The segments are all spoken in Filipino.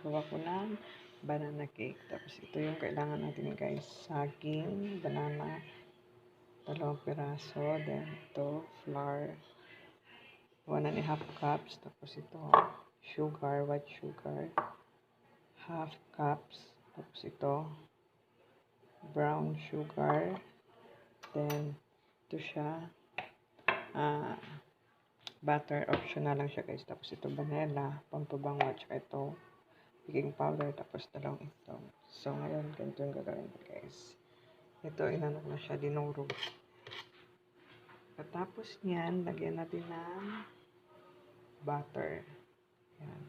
gagawa ko ng banana cake. Tapos ito yung kailangan natin guys. Saging, banana, 2 piraso. Then ito, flour, 1.5 cups. Tapos ito, sugar, white sugar, 1/2 cups. Tapos ito, brown sugar. Then, ito siya, butter, optional lang siya guys. Tapos ito vanilla, pampabango, at saka ito baking powder, tapos 2 ito. So ngayon, ganito yung gagawin ko guys. Ito, inano na siya, dinurog. Tapos niyan, lagyan natin ng butter. Yan.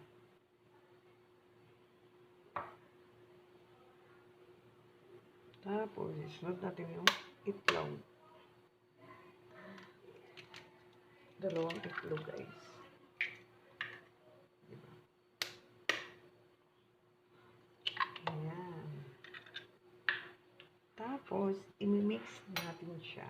Tapos, isunod natin yung itlog. 2 itlog guys. Diba? Ayan. Tapos, imimix natin siya.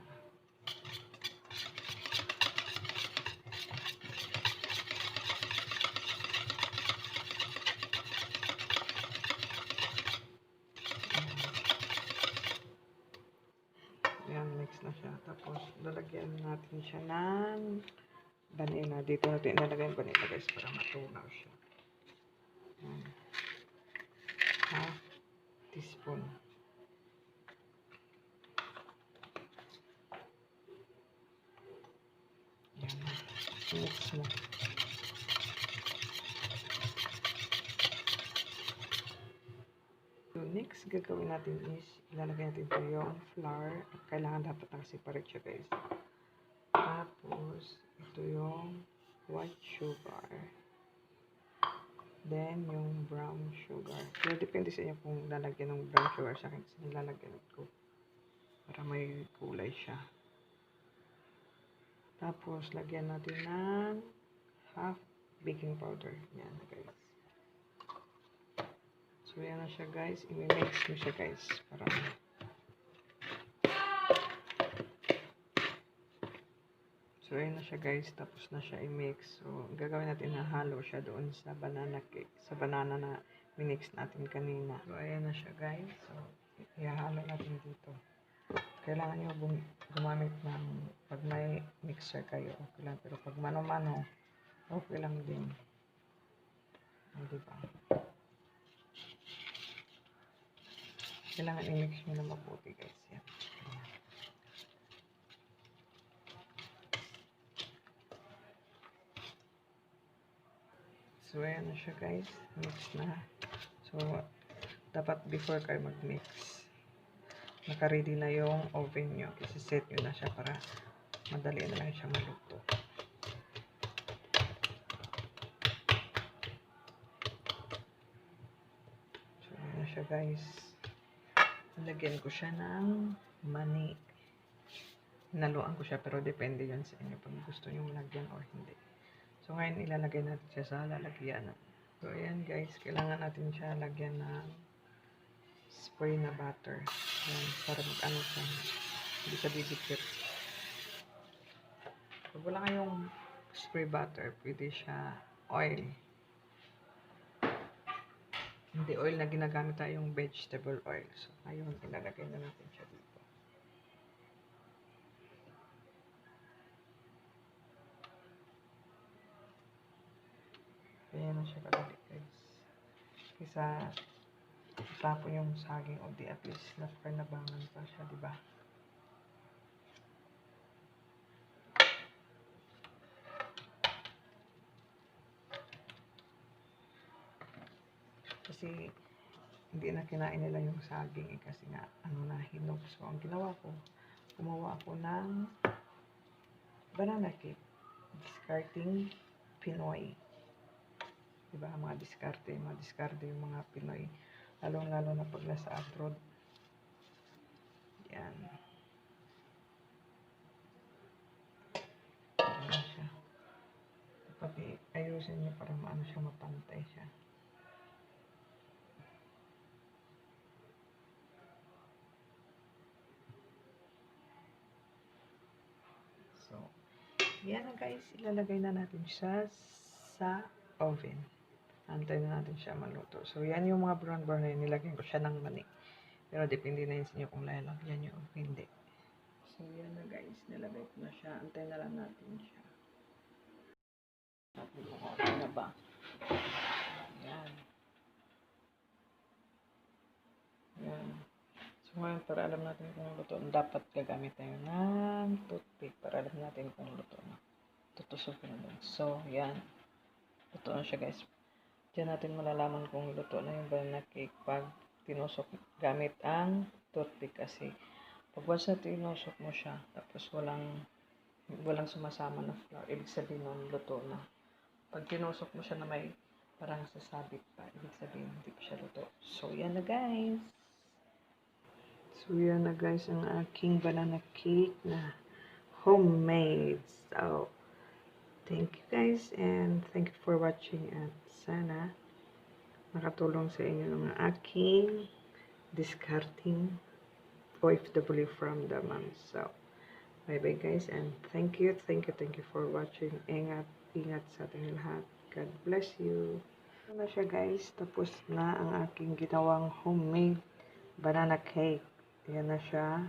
Ayan, mix na siya. Tapos, lalagyan natin siya ng vanilla. Dito natin ilalagay yung vanilla guys para matunaw siya. Ayan. 1/2 teaspoon. Ayan. Mix mo. So, next gagawin natin is ilalagay natin ito yung flour. Kailangan dapat nakaseparate siya guys. Tapos, ito yung white sugar. Then, yung brown sugar. So, depende sa inyo kung lalagyan ng brown sugar. Sa akin, nilalagyan ko para may kulay siya. Tapos, lagyan natin ng 1/2 baking powder. Yan guys. So, yan na siya guys. I-mix mo siya guys. Para so, yan na siya guys. Tapos na siya i-mix. So, gagawin natin na halo siya doon sa banana cake. Sa banana na minix natin kanina. So, ayan na siya guys. So, ihahalo natin dito. Kailangan nyo gumamit ng pag may mixer kayo. Okay lang. Pero pag mano-mano, okay lang din. O, diba? Kailangan i-mix nyo na mabuti guys. Yan. So, ayan na siya guys. Mix na. So, dapat before kayo mag-mix, naka-ready na yung oven nyo. Isa-set nyo na siya para madali na lang siya maluto. So, ayan na siya guys. Lagyan ko siya ng mani. Naluan ko siya pero depende yan sa inyo pag gusto nyo lagyan or hindi. So ngayon ilalagay natin siya sa lalagyanan. So ayan guys, kailangan natin siya lagyan ng spray na butter. Ayan, para mag-ano siya. Hindi siya didikit. Pag wala kayong spray butter, pwede siya oil. Hindi oil na ginagamit tayo yung vegetable oil. So, ayun, ilalagay na natin siya dito. Ayan na siya kadali, guys. Kaysa tapon yung saging o di at least napakinabangan pa siya, diba? Kasi hindi na kinain nila yung saging kasi nga ano na hinog. So ang ginawa ko, gumawa ako ng banana cake. Discarding Pinoy. Diba? Mga diskarte yung mga Pinoy. Lalong-lalo na pag nasa abroad. Yan. Yan siya. Dapat ayusin niyo para maano siya, mapantay siya. Yan na guys, ilalagay na natin siya sa oven. Antayin na natin siya maluto. So, yan yung mga brown na yun. Nilagyan ko siya ng mani. Pero depende na yun sa inyo kung lalagyan nyo o hindi. So, yan na guys. Nilagay ko na siya. Antayin na lang natin siya. Natin kung okay na ba. Yan. Yan. So, ngayon, para alam natin kung luto, dapat gagamit tayo ng toothpick para alam natin kung luto na. Tutusok na doon. So, yan. Luto na siya guys. Diyan natin malalaman kung luto na yung banana cake pag tinusok gamit ang toothpick kasi pag once na tinusok mo siya tapos walang sumasama na flour, ibig sabihin nun luto na. Pag tinusok mo siya na may parang sasabit pa, ibig sabihin hindi pa siya luto. So yan na guys. So yan na guys ang aking banana cake na homemade. So thank you guys and thank you for watching at sana nakatulong sa inyo ng aking discarding OFW from Dammam. So, bye-bye guys and thank you for watching. Ingat sa ating lahat. God bless you. Ito na siya guys. Tapos na ang aking ginawang homemade banana cake. Yan na siya.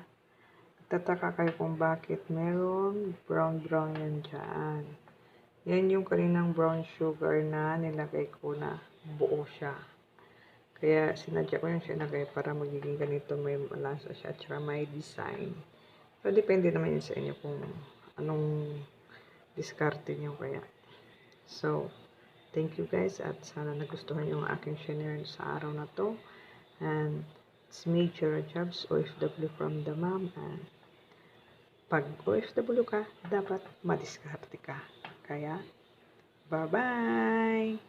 Nagtataka kayo kung bakit meron brown yan dyan. Yan yung kaninang brown sugar na nilagay ko na buo siya. Kaya sinadya ko yung sinagay para magiging ganito, may malasa siya at saka may design. So, depende naman yun sa inyo kung anong diskarte nyo kaya. So, thank you guys at sana nagustuhan yung aking share sa araw na to. And it's me, Ghera Jhavz, OFW from Dammam. And pag OFW ka, dapat madiskarte ka. Kaya, bye-bye!